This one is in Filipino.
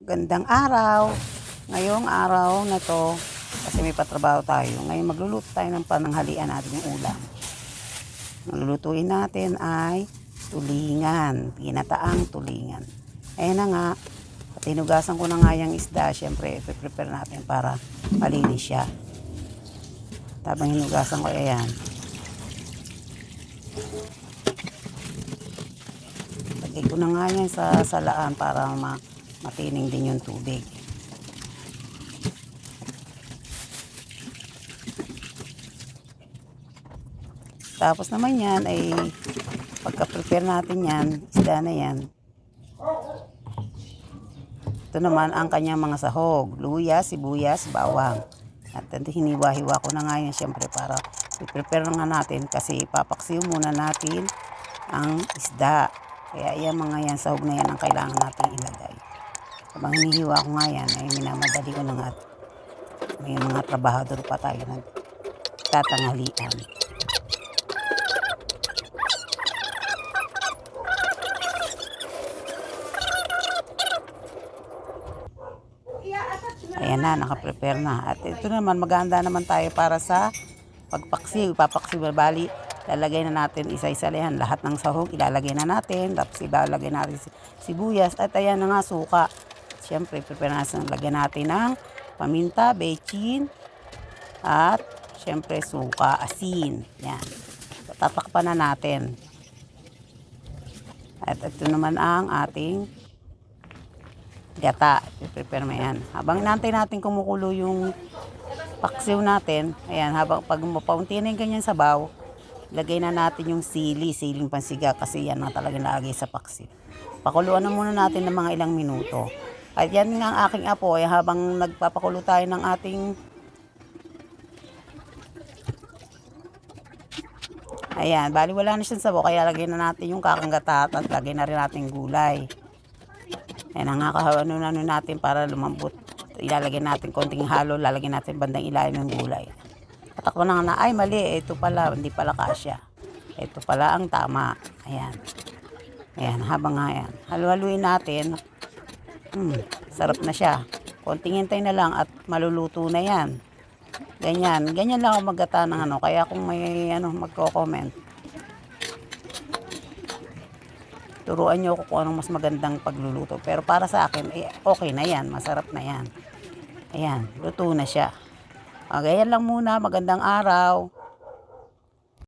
Gandang araw. Ngayong araw na to, kasi may patrabaho tayo. Ngayon magluluto tayo ng pananghalian natin yung ulam. Ang lulutuin natin ay tulingan. Ginataang tulingan. Ayan na nga. Tinugasan ko na nga yung isda. Siyempre, prepare natin para malinis siya. Habang hinugasan ko, ayan. Lagay ko na nga yan sa salaan para matining din yung tubig. Tapos naman yan ay pagka-prepare natin yan, isda na yan. Ito naman ang kanyang mga sahog, luya, sibuyas, bawang. At hiniwa-hiwa ko na nga yan siyempre para i-prepare na nga natin kasi ipapaksiw muna natin ang isda. Kaya yan mga yan, sahog na yan ang kailangan natin ilagay. Habang hinihiwa ko nga yan, ay minamadali ko na nga. May mga trabahador pa tayo nagtatanghalian. Ayan na, nakaprepare na. At ito naman, maganda naman tayo para sa pagpaksiw. Ipapaksiw, bali, lalagay na natin isa-isa yan. Lahat ng sahog, ilalagay na natin. Tapos ilalagay natin sibuyas. At ayan na nga, suka. Siyempre, prepare natin. Lagyan natin ng paminta, bechin, at siyempre, suka, asin. Yan. Tatakpan na natin. At ito naman ang ating gata. I-prepare mo yan. Habang inaantay natin kumukulo yung paksiw natin, ayan, habang pag mapaunti na yung ganyan sabaw, lagay na natin yung siling pansiga kasi yan ang talaga nalagay sa paksiw. Pakuluan na muna natin ng mga ilang minuto. At yan nga ang aking apo, habang nagpapakulo tayo ng ating ayan, bali wala na siyang sabaw, kaya lagay na natin yung kakanggatat at lagay na rin natin gulay. Ayan ang ano natin para lumambot. Ilalagay natin konting halo, lalagay natin bandang ilalim ng gulay. Patakbo na nga na, ay mali, ito pala, hindi pala kasya. Ito pala ang tama. Ayan. Ayan, habang nga yan. Halo-haluin natin. Sarap na siya. Konting hintay na lang at maluluto na yan. Ganyan. Ganyan lang ako maggata ng ano. Kaya kung may magko-comment, turuan nyo ako kung anong mas magandang pagluluto. Pero para sa akin, okay na yan. Masarap na yan. Ayan, luto na siya. Ganyan lang muna. Magandang araw.